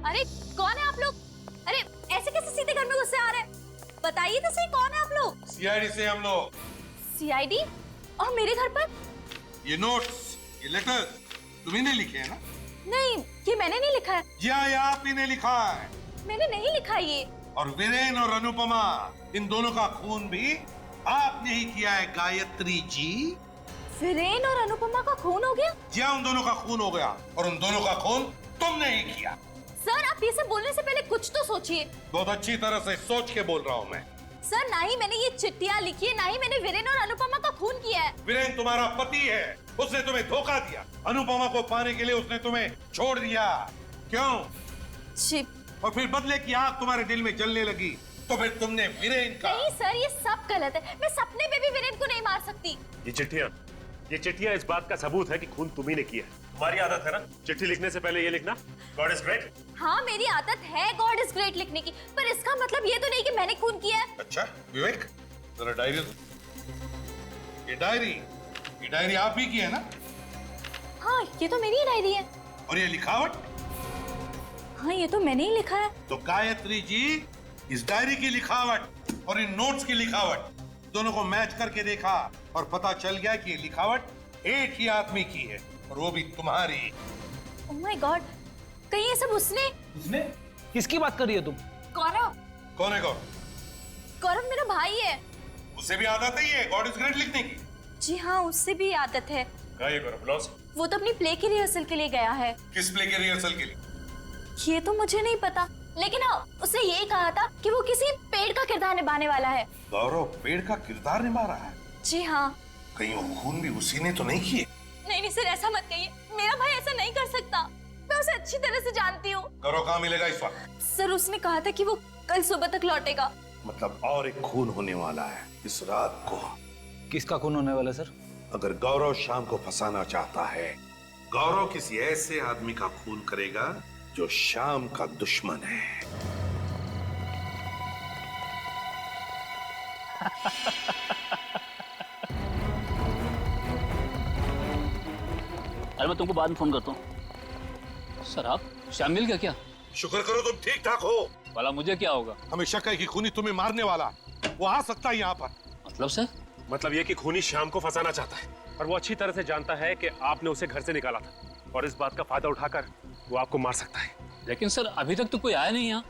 Q: अरे कौन है आप लोग? अरे ऐसे कैसे सीधे घर में घुस से आ रहे हैं? बताइए तो सही, कौन है आप लोग?
O: सीआईडी से हम लोग।
Q: सीआईडी? और मेरे घर पर?
O: ये नोट्स, ये लेटर तुम्ही ने लिखे हैं ना?
Q: नहीं, ये मैंने नहीं लिखा है।
O: ये आप ही ने लिखा है।
Q: मैंने नहीं लिखा ये।
O: और वीरेन और अनुपमा, इन दोनों का खून भी आपने ही किया है गायत्री जी।
Q: वीरेन और अनुपमा का खून हो गया?
O: जी हाँ, उन दोनों का खून हो गया और उन दोनों का खून तुमने ही किया।
Q: सर, आप ये सब बोलने से पहले कुछ तो सोचिए।
O: बहुत अच्छी तरह से सोच के बोल रहा हूँ मैं।
Q: सर, ना ही मैंने ये चिट्ठियां लिखी है, ना ही मैंने वीरेन और अनुपमा का खून किया है।
O: वीरेन तुम्हारा पति है, उसने तुम्हें धोखा दिया। अनुपमा को पाने के लिए उसने तुम्हें छोड़ दिया। क्यों?
Q: जी।
O: और फिर बदले की आग तुम्हारे दिल में जलने लगी तो फिर तुमने वीरेन का।
Q: नहीं सर, ये सब गलत है। मैं सपने में भी वीरेन को नहीं मार सकती।
A: ये चिट्ठियां इस बात का सबूत है कि खून तुम्ही ने किया है। तुम्हारी आदत है ना चिट्ठी लिखने से पहले ये लिखना गॉड इज ग्रेट।
Q: हाँ, मेरी आदत है गॉड इज ग्रेट लिखने की, पर इसका मतलब ये तो नहीं कि मैंने खून किया है।
O: अच्छा विवेक, जरा डायरी। ये डायरी आप ही की है ना?
Q: हाँ, ये तो मेरी ही डायरी है।
O: और ये लिखावट?
Q: हाँ, ये तो मैंने ही लिखा है।
O: तो गायत्री जी, इस डायरी की लिखावट और इन नोट्स की लिखावट दोनों को मैच करके देखा और पता चल गया कि ये लिखावट एक ही आदमी की है और वो भी तुम्हारी।
Q: ओह माय गॉड, कहीं ये सब उसने?
N: किसकी बात कर रही हो तुम?
Q: गौरव।
O: कौन है गौरव?
Q: गौरव मेरा भाई है।
O: उसे भी आदत है गॉड इज ग्रेट लिखने की?
Q: जी हाँ, उससे भी आदत है।
O: क्या ये गौरव? लॉस?
Q: वो तो अपनी प्ले की रिहर्सल के लिए गया है।
O: किस प्ले के रिहर्सल के लिए?
Q: ये तो मुझे नहीं पता, लेकिन हाँ, उसने ये कहा था कि वो किसी पेड़ का किरदार निभाने वाला है।
O: गौरव पेड़ का किरदार निभा रहा है?
Q: जी हाँ।
O: कहीं वो खून भी उसी ने तो नहीं किए?
Q: नहीं सर, ऐसा मत कहिए। मेरा भाई ऐसा नहीं कर सकता। मैं उसे अच्छी तरह से जानती हूँ।
O: गौरव कहाँ मिलेगा इस वक्त?
Q: सर, उसने कहा था कि वो कल सुबह तक लौटेगा।
O: मतलब और एक खून होने वाला है इस रात को।
D: किसका खून होने वाला सर?
O: अगर गौरव शाम को फंसाना चाहता है, गौरव किसी ऐसे आदमी का खून करेगा जो शाम का दुश्मन है।
N: अरे मैं तुमको बाद में फोन करता हूँ। सर, आप श्याम मिल गया क्या?
O: शुक्र करो तुम ठीक ठाक हो।
N: वाला मुझे क्या होगा?
O: हमें शक है कि खूनी तुम्हें मारने वाला वो आ सकता है यहाँ पर।
N: मतलब सर?
A: मतलब ये कि खूनी शाम को फंसाना चाहता है और वो अच्छी तरह से जानता है कि आपने उसे घर से निकाला था और इस बात का फायदा उठाकर
G: वो आपको मार सकता है।
N: लेकिन सर अभी तक तो कोई आया नहीं यहाँ।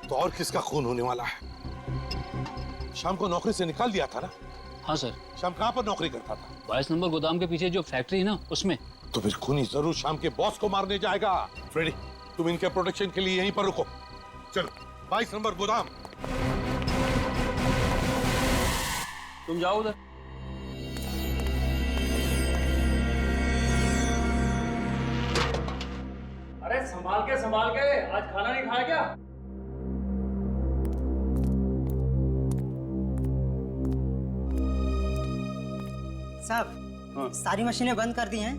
O: तो और किसका खून होने वाला है? शाम को नौकरी से निकाल दिया था ना?
N: हाँ सर।
O: शाम कहाँ पर नौकरी करता था?
N: 22 नंबर गोदाम के पीछे जो फैक्ट्री है ना, उसमें।
O: तो फिर खूनी जरूर शाम के बॉस को मारने जाएगा। फ्रेडी, तुम इनके प्रोटेक्शन के लिए यहीं पर रुको। चलो 22 नंबर गोदाम।
N: तुम जाओ उधर।
R: अरे संभाल के आज खाना नहीं खाया क्या?
S: साहब, सारी मशीनें बंद कर दी हैं,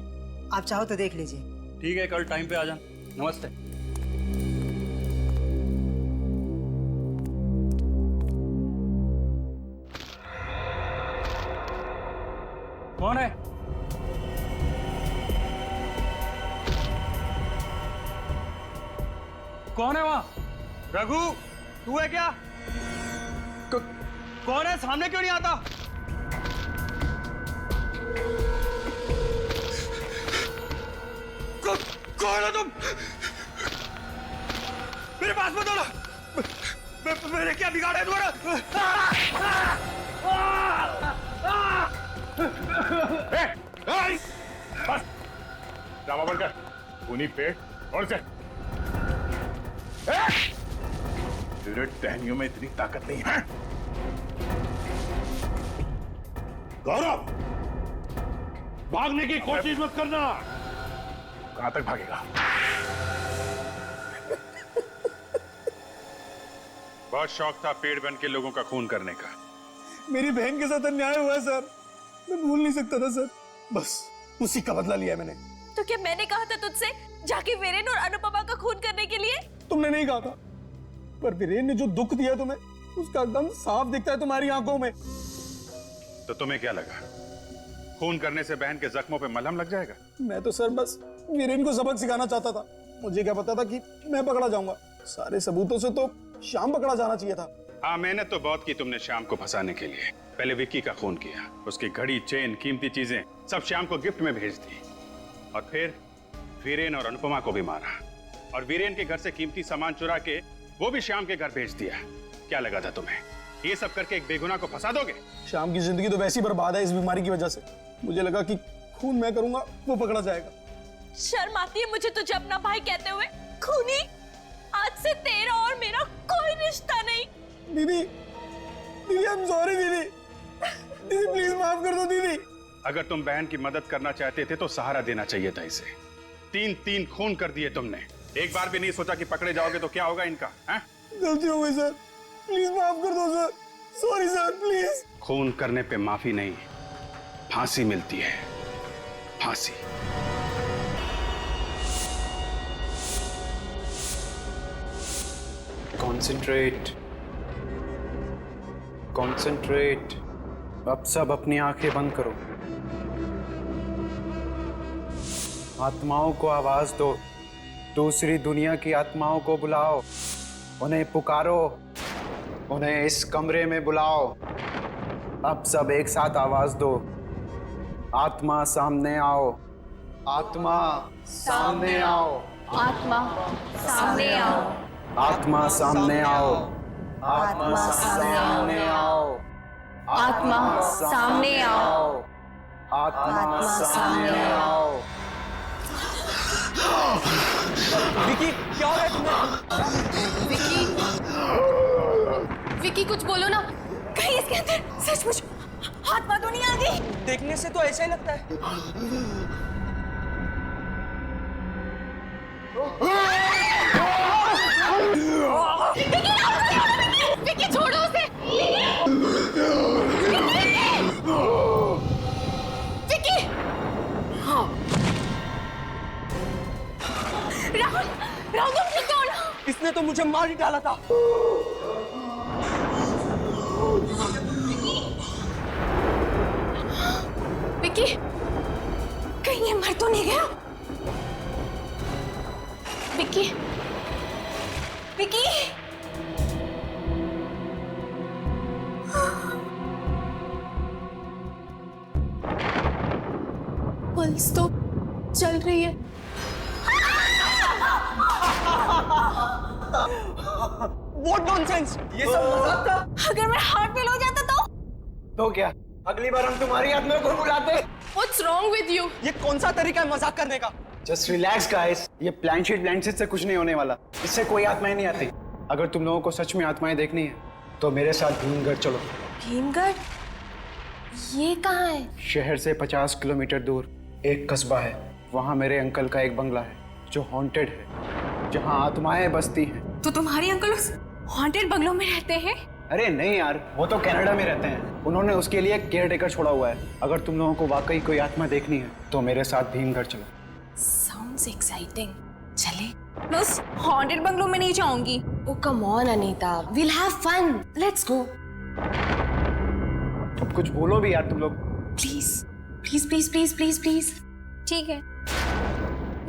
S: आप चाहो तो देख लीजिए।
N: ठीक है, कल टाइम पे आ जाना। नमस्ते।
R: कौन है? कौन है वहां? रघु, तू है क्या? कौन है? सामने क्यों नहीं आता? कौन हो तुम? मेरे पास मत आना। मेरे क्या बिगाड़ा है तुम्हारा?
B: बस ड्रामा बंद कर। खूनी पेट और से तेरे टहनियों में इतनी ताकत नहीं है। गौरव, भागने की कोशिश मत करना। कहां तक भागेगा?
G: बहुत शौक था पेड़ बन के लोगों का खून करने का।
R: मेरी बहन के साथ अन्याय हुआ है सर, मैं भूल नहीं सकता था सर, बस उसी का बदला लिया मैंने।
C: तो क्या मैंने कहा था तुझसे जाके वीरेन और अनुपमा का खून करने के लिए?
R: तुमने नहीं कहा था, पर वीरेन ने जो दुख दिया तुम्हें, उसका गम साफ दिखता है तुम्हारी आंखों में।
G: तो तुम्हें क्या लगा खून करने से बहन के जख्मों पे मलहम लग जाएगा?
R: मैं तो सर बस वीरेन को सबक सिखाना चाहता था। मुझे क्या पता था कि मैं पकड़ा जाऊंगा। सारे सबूतों से तो श्याम पकड़ा जाना चाहिए था।
G: हाँ, मेहनत तो बहुत की तुमने श्याम को फंसाने के लिए। पहले विक्की का खून किया, उसकी घड़ी, चेन, कीमती चीजें सब श्याम को गिफ्ट में भेज दी, और फिर वीरेन और अनुपमा को भी मारा, और वीरेन के घर से कीमती सामान चुरा के वो भी श्याम के घर भेज दिया। क्या लगा था तुम्हें ये सब करके एक बेगुनाह को फंसा दोगे?
R: श्याम की जिंदगी तो वैसी बर्बाद है इस बीमारी की वजह से। मुझे लगा कि खून मैं करूंगा वो पकड़ा जाएगा।
C: शर्म आती है मुझे तुझे अपना भाई कहते हुए। खूनी, आज से तेरा और मेरा कोई रिश्ता नहीं।
R: दीदी, दीदी आई एम सॉरी दीदी, दीदी प्लीज माफ कर दो दीदी।
G: अगर तुम बहन की मदद करना चाहते थे तो सहारा देना चाहिए था इसे। 3 खून कर दिए तुमने, एक बार भी नहीं सोचा कि पकड़े जाओगे तो क्या होगा इनका?
R: गलती हो गई सर, प्लीज माफ कर दो सर, सॉरी सर प्लीज।
G: खून करने पे माफी नहीं, फांसी मिलती है, फांसी।
L: Concentrate, concentrate. अब सब अपनी आंखें बंद करो। आत्माओं को आवाज दो, दूसरी दुनिया की आत्माओं को बुलाओ, उन्हें पुकारो, उन्हें इस कमरे में बुलाओ। अब सब एक साथ आवाज दो, आत्मा सामने आओ, आत्मा सामने आओ,
Q: आत्मा सामने आओ,
L: आत्मा सामने आओ, आत्मा सामने आओ,
Q: आत्मा सामने आओ,
L: आत्मा सामने आओ।
E: विकी, क्या हो रहा है तुम्हें?
C: विकी कुछ बोलो ना, कहीं इसके अंदर सचमुच आत्मा तो नहीं आ गई?
E: देखने से तो ऐसा ही लगता है।
C: विकी छोड़ो उसे। विकी, राहुल, राहुल तुम ठीक हो ना?
E: इसने तो मुझे मार ही डाला था।
C: विकी, कहीं ये मर तो नहीं गया? विकी, विकी, पल्स तो चल रही है।
E: What nonsense! ये सब मजाक था?
C: अगर मैं हार्ट फेल हो जाता
E: तो क्या? अगली बार हम तुम्हारी आत्मा को बुलाते।
C: What's wrong with you?
E: ये कौन सा तरीका है मजाक करने का? Just relax guys. ये प्लानशीट से कुछ नहीं होने वाला। इससे कोई आत्माएं नहीं आती। अगर तुम लोगों को सच में आत्माएं देखनी है तो मेरे साथ भीमगढ़ चलो।
C: भीमगढ़? ये कहाँ है?
E: शहर से 50 किलोमीटर दूर एक कस्बा है। वहाँ मेरे अंकल का एक बंगला है जो हॉन्टेड है, जहाँ आत्माएं बसती हैं।
C: तो तुम्हारे अंकल उस हॉन्टेड बंगलों में रहते हैं?
E: अरे नहीं यार, वो तो कनाडा में रहते हैं। उन्होंने उसके लिए केयर टेकर छोड़ा हुआ है। अगर तुम लोगों को वाकई कोई आत्मा देखनी है तो मेरे साथ भीमगढ़ चलो।
C: Sounds exciting. चले? मैं उस हॉन्टेड बंगलों में नहीं जाऊंगी। Oh come on Anita, we'll have fun. Let's go.
E: अब कुछ बोलो भी यार तुम लोग।
C: Please, please, please, please, please, please. ठीक है।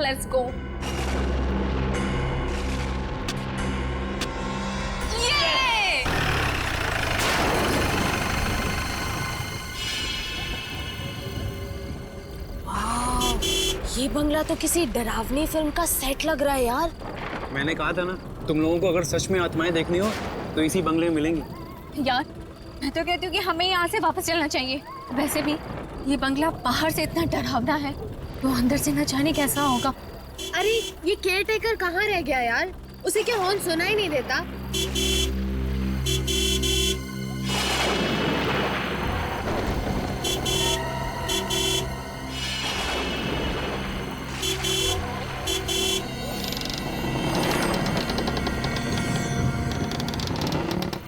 C: Let's go. ये बंगला तो किसी डरावनी फिल्म का सेट लग रहा है यार।
E: मैंने कहा था ना, तुम लोगों को अगर सच में आत्माएं देखनी हो तो इसी बंगले में मिलेंगी।
Q: यार मैं तो कहती हूँ कि हमें यहाँ से वापस चलना चाहिए। वैसे भी ये बंगला बाहर से इतना डरावना है तो अंदर से न जाने कैसा होगा।
C: अरे ये केयर टेकर कहाँ रह गया यार? उसे क्या हॉर्न सुना ही नहीं देता?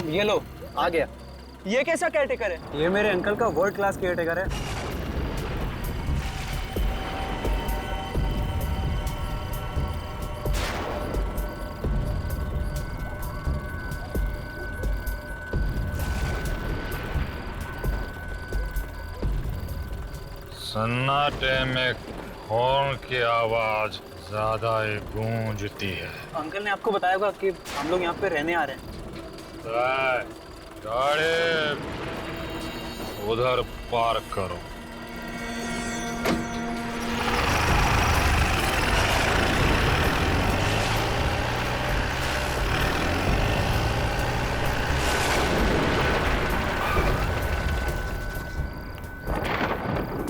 E: ये लो, आ गया। ये कैसा केयरटेकर है? ये मेरे अंकल का वर्ल्ड क्लास केयरटेकर है।
T: सन्नाटे में हॉर्न की आवाज ज्यादा ही गूंजती है।
E: अंकल ने आपको बताया होगा कि हम लोग यहाँ पे रहने आ रहे हैं।
T: गाड़ी उधर पार्क करो।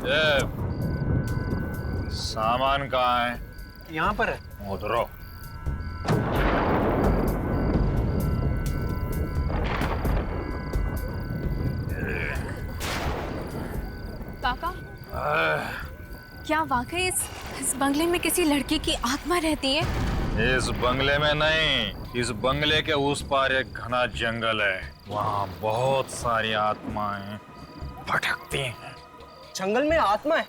T: ये सामान कहाँ है?
E: यहाँ पर है।
T: उधरो।
Q: काका, क्या वाकई इस बंगले में किसी लड़की की आत्मा रहती है?
T: इस बंगले में नहीं, इस बंगले के उस पार एक घना जंगल है। वहाँ बहुत सारी आत्माएं भटकती हैं।
E: जंगल में आत्मा है?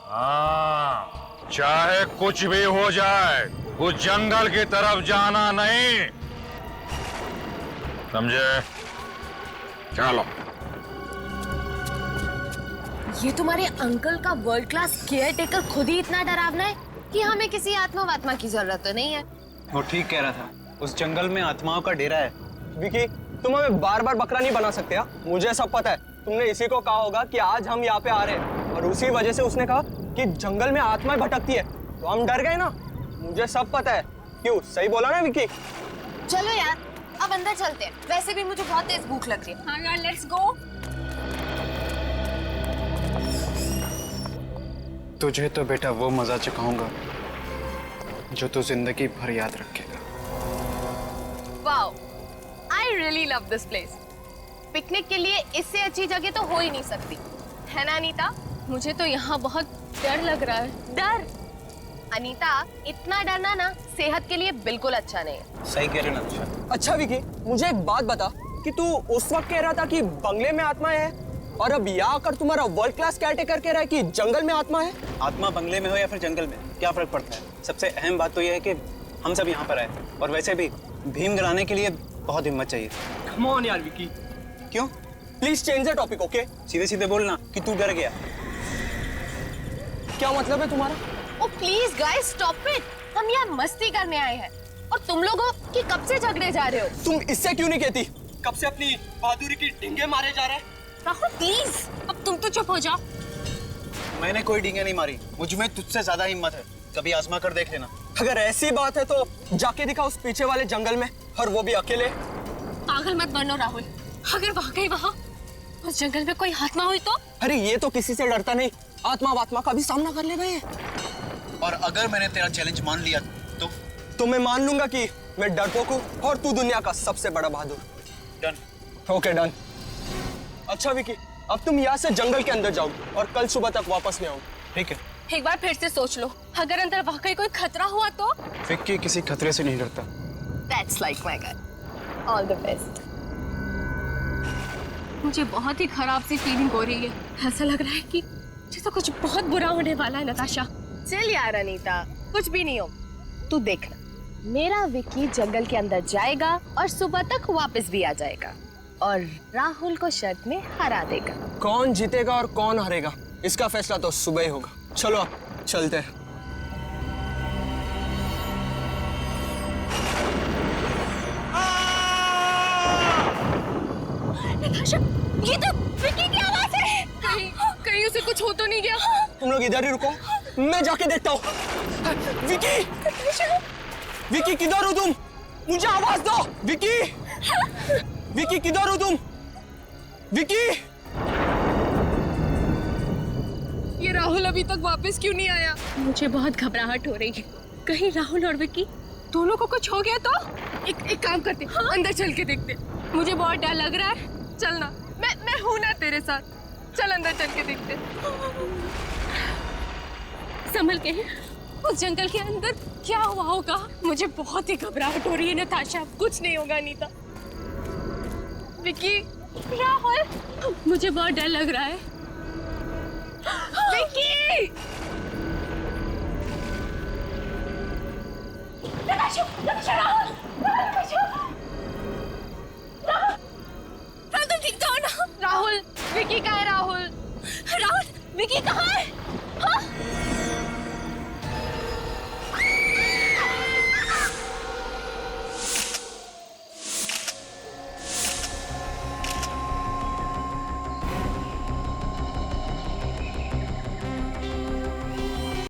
T: हाँ, चाहे कुछ भी हो जाए, उस जंगल की तरफ जाना नहीं, समझे? चलो।
C: ये तुम्हारे अंकल का वर्ल्ड क्लास केयर टेकर खुद ही इतना डरावना है कि हमें किसी आत्मा वात्मा की जरूरत तो नहीं है।
E: वो ठीक कह रहा था, उस जंगल में आत्माओं का डेरा है। विकी, तुम हमें बार बार बकरा नहीं बना सकते हा? मुझे सब पता है। तुमने इसी को कहा होगा कि आज हम यहाँ पे आ रहे हैं और उसी वजह से उसने कहा कि जंगल में आत्माएं भटकती है, तो हम डर गए ना। मुझे सब पता है। क्यों, सही बोला ना विकी?
C: चलो यार, अब अंदर चलते हैं। वैसे भी मुझे बहुत तेज भूख लग रही है।
Q: हाँ यार, लेट्स गो।
E: तुझे तो बेटा वो मजा चखाऊंगा जो तू जिंदगी भर याद रखेगा।
C: Wow, I really love this place. Picnic के लिए इससे अच्छी जगह तो हो ही नहीं सकती, है ना अनीता? मुझे तो यहाँ बहुत डर लग रहा है। डर? अनीता, इतना डरना ना सेहत के लिए बिल्कुल अच्छा नहीं है।
E: सही कह रहे ना। अच्छा विकी, मुझे एक बात बता कि तू उस वक्त कह रहा था कि बंगले में आत्मा है और अब यहाँ आकर तुम्हारा वर्ल्ड क्लास केयरटेकर कह रहा है कि जंगल में आत्मा है। आत्मा बंगले में हो या फिर जंगल में, क्या फर्क पड़ता है? सबसे अहम बात तो यह है कि हम सब यहाँ पर आए, और वैसे भी भीमगढ़ आने के लिए बहुत हिम्मत चाहिए। कम ऑन यार विकी। क्यों? Please change the topic, okay? सीधे सीधे बोलना कि तू डर गया। क्या मतलब है तुम्हारा?
C: ओ प्लीज गाइस, स्टॉप इट। हम यहाँ मस्ती करने आए हैं और तुम लोगों की कब से झगड़े जा रहे हो?
E: तुम इससे क्यों नहीं कहती? कब से अपनी बहादुरी की ढींगे मारे जा रहे हैं?
C: राहुल प्लीज, अब तुम तो चुप हो जाओ।
K: मैंने कोई डींगे नहीं मारी, मुझ में तुझसे ज्यादा हिम्मत है, कभी आजमा कर देख लेना।
E: अगर ऐसी बात है तो जाके दिखा उस पीछे वाले जंगल में, और वो भी अकेले।
Q: पागल मत बनो राहुल, अगर वाकई वहाँ उस जंगल में कोई आत्मा हुई तो?
E: अरे ये तो किसी से डरता नहीं, आत्मा वात्मा का भी सामना कर ले गए।
K: और अगर मैंने तेरा चैलेंज मान लिया तो
E: मैं मान लूंगा कि मैं डरपोक हूँ और तू दुनिया का सबसे बड़ा बहादुर।
K: डन।
E: Okay done. अच्छा विकी, अब तुम यहाँ से जंगल के अंदर जाओगे और कल सुबह तक वापस नहीं आओगे, ठीक है?
Q: एक बार फिर से सोच लो, अगर अंदर वाकई कोई खतरा हुआ तो?
E: विक्की किसी खतरे से नहीं डरता।
Q: That's like my guy. All the best. मुझे बहुत ही खराब सी फीलिंग हो रही है। ऐसा लग रहा है कि जैसे कुछ बहुत बुरा होने वाला है नताशा।
C: चल यार अनीता, कुछ भी नहीं हो। तू देखना, मेरा विक्की जंगल के अंदर जाएगा और सुबह तक वापस भी आ जाएगा और राहुल को शर्त में हरा देगा।
E: कौन जीतेगा और कौन हारेगा इसका फैसला तो सुबह ही होगा। चलो अब चलते हैं।
Q: नताशा, ये तो विक्की की आवाज है। कहीं उसे कुछ हो तो नहीं गया?
E: तुम लोग इधर ही रुको, मैं जाके देखता हूँ। विक्की, विक्की किधर हो तुम? मुझे आवाज दो। विक्की, विक्की किधर हो तुम? विक्की,
Q: ये राहुल अभी तक वापस क्यों नहीं आया? मुझे बहुत घबराहट हो रही है, कहीं राहुल और विक्की दोनों को कुछ हो गया तो? एक काम करते, अंदर चल के देखते। मुझे बहुत डर लग रहा है। चलना, मैं हूं ना तेरे साथ। चल अंदर चल के देखते। संभल के, उस जंगल के अंदर क्या हुआ होगा? मुझे बहुत ही घबराहट हो रही है नताशा। कुछ नहीं होगा अनीता। विक्की, राहुल, मुझे बहुत डर लग रहा है। विक्की! नताशा, नताशा, राहुल, तुम ठीक तो हो ना? राहुल, विक्की कहाँ है? राहुल, विक्की कहाँ है? हाँ?